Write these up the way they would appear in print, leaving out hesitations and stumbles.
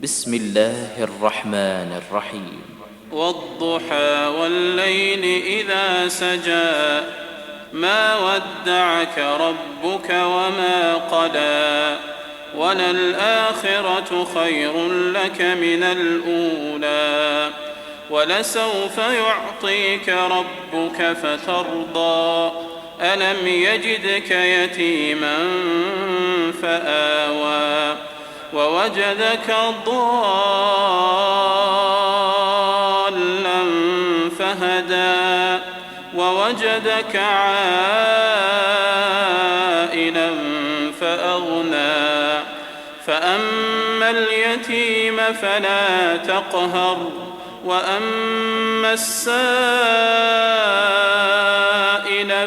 بسم الله الرحمن الرحيم والضحى والليل إذا سجى ما ودعك ربك وما قلى وللآخرة خير لك من الأولى ولسوف يعطيك ربك فترضى ألم يجدك يتيما فآوى ووجدك ضالا فهدى ووجدك عائلا فأغنى فأما اليتيم فلا تقهر وأما السائل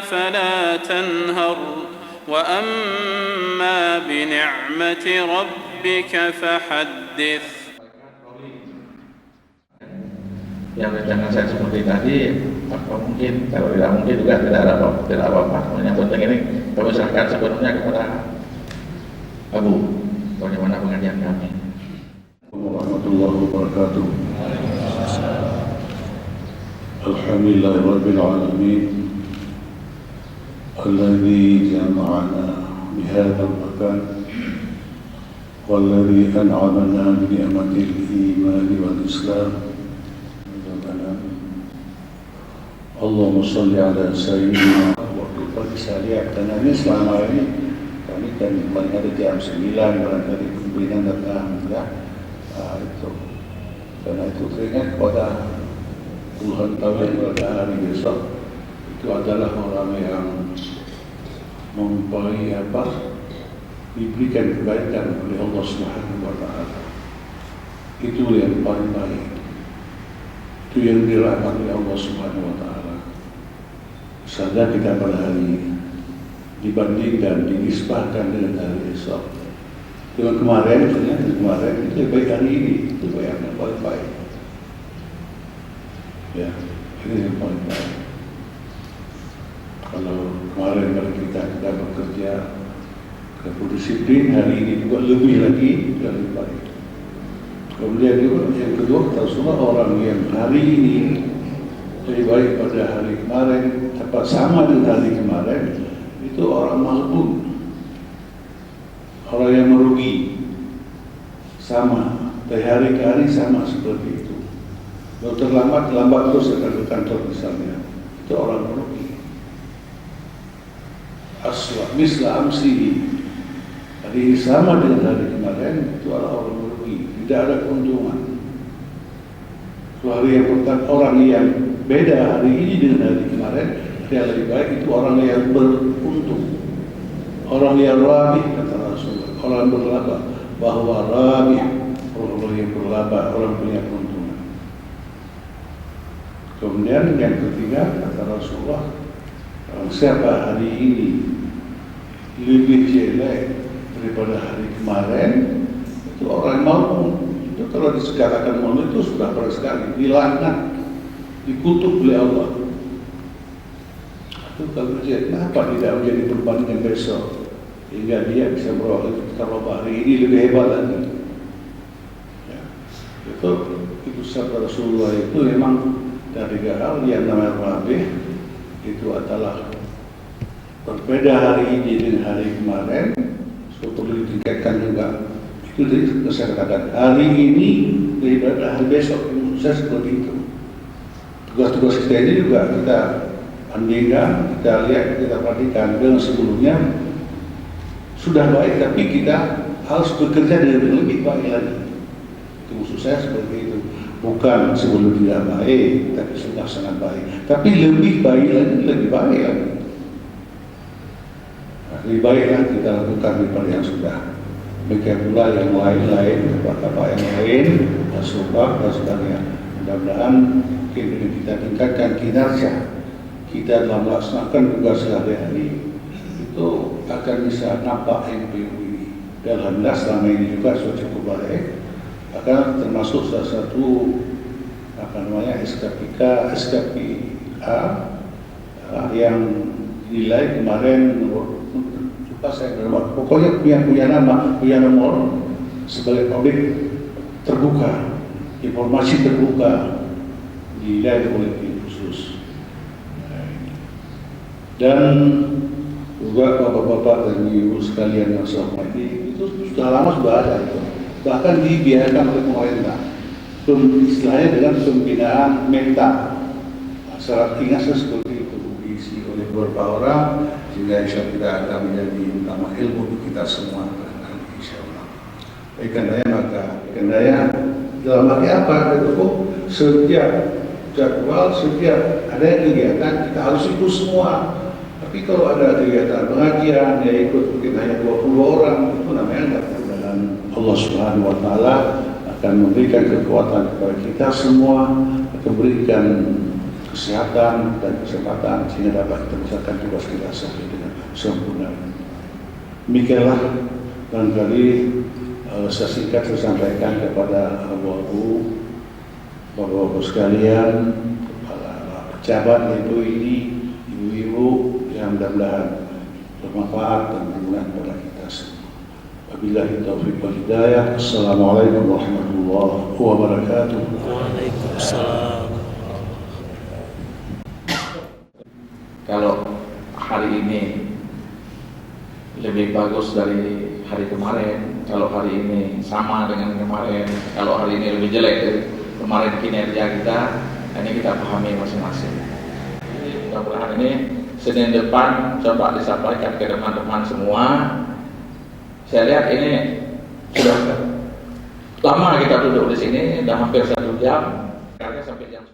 فلا تنهر وأما بنعمة ربك فحدث. Yang rencana saya seperti tadi, apa mungkin, kalau tidak mungkin juga tidak apa-apa. Yang penting ini kami serahkan sepenuhnya kepada Abu. Bagaimana pengajian kami? Warahmatullahi wabarakatuh. Alhamdulillahirabbil alamin. Alladzi jama'ana bihadzal makan walladzi an'amana bi ni'matil iman wal islam. Allahumma shalli ala sayyidina. Waktu pagi saya lihat karena ini selama ini kami kan paling ada jam 9 barangkali pimpinan datang ya. Itu karena itu teringat pada puluhan tahun pada hari besok itu adalah orang yang mempunyai diberikan kebaikan oleh Allah Subhanahu wa taala. Itu yang paling baik. Itu yang dirahmati oleh Allah Subhanahu wa taala. Saja kita pada hari ini dibandingkan, dinisbahkan dengan hari esok. Dengan kemarin itu lebih baik hari ini, itu yang paling baik. Ya, ini yang paling baik. Kalau kemarin kalau kita bekerja disiplin, hari ini juga lebih baik. Kemudian juga yang kedua, Rasulullah orang yang hari ini lebih baik pada hari kemarin, tepat sama dengan hari kemarin, itu orang malbun, orang yang merugi, sama dari hari ke hari sama seperti itu. Kalau terlambat terus akan ke kantor misalnya, itu orang merugi. Aswa misla amsihi, hari ini sama dengan hari kemarin, itu orang merugi, tidak ada keuntungan. Hari yang pertama, orang yang beda hari ini dengan hari kemarin, yang lebih baik itu orang yang beruntung, orang yang rabih, kata Rasulullah, orang berlaba, bahwa rabih, orang yang berlaba, orang punya keuntungan. Kemudian yang ketiga, kata Rasulullah, siapa hari ini lebih jelek daripada hari kemarin, itu orang mau. Itu kalau dikatakan mau itu sudah berat sekali, dilaknat, dikutuk oleh Allah. Itu kalau dia kenapa tidak menjadi perbandingan besok hingga dia bisa beroleh kalau hari ini lebih hebat lagi. Ya. Itu sabda Rasulullah itu memang dari hal yang namanya rabih itu adalah berbeda hari ini dengan hari kemarin. Perlu ditingkatkan juga. Itu saya katakan hari ini daripada hari besok. Saya seperti itu. Tugas-tugas kita ini juga kita bandingkan, kita lihat, kita perhatikan dengan sebelumnya sudah baik, tapi kita harus bekerja dengan lebih baik lagi. Itu maksud saya seperti itu. Bukan sebelum tidak baik, tapi sudah sangat baik. Tapi lebih baik lagi, lebih baik lagi. Lebih baiklah kita lakukan daripada yang sudah. Demikian pula yang lain-lain, bapak-bapak yang lain, asubah dan sebagainya. Mudah-mudahan mungkin dengan kita tingkatkan kinerja kita dalam melaksanakan tugas sehari-hari itu akan bisa nampak NPU ini. Dan alhamdulillah selama ini juga sudah cukup baik. Akan termasuk salah satu SKPA yang nilai kemarin lupa saya berapa, pokoknya punya nama, punya nomor sebagai publik terbuka, informasi terbuka di wilayah politik khusus. Dan juga bapak-bapak dan ibu sekalian yang saya hormati, itu sudah lama sudah ada itu. Bahkan dibiarkan oleh pemerintah. Istilahnya dengan pembinaan mental. Syarat ingatnya seperti itu diisi oleh beberapa orang, sehingga insya Allah tidak akan menjadi utama ilmu untuk kita semua. Insya Allah. Ikannya dalam arti apa? Setiap jadwal, setiap ada kegiatan kita harus ikut semua. Tapi kalau ada kegiatan pengajian, ya ikut mungkin hanya 20 orang, itu namanya enggak. Dan Allah Subhanahu Wa Taala akan memberikan kekuatan kepada kita semua, akan memberikan kesehatan dan kesempatan sehingga dapat kita menyelesaikan tugas kita sampai dengan sempurna. Demikianlah barangkali saya singkat saya sampaikan kepada bapak-bapak sekalian, kepala pejabat ibu ini, ibu-ibu yang mudah-mudahan bermanfaat dan berguna kepada kita semua. Wabillahi taufiq wal hidayah. Assalamualaikum warahmatullahi wabarakatuh. Waalaikumsalam. Kalau hari ini lebih bagus dari hari kemarin, kalau hari ini sama dengan kemarin, kalau hari ini lebih jelek dari kemarin kinerja kita, ini kita pahami masing-masing. Mudah-mudahan ini Senin depan coba disampaikan ke teman-teman semua. Saya lihat ini sudah lama kita duduk di sini, sudah hampir 1 jam, karena sampai jam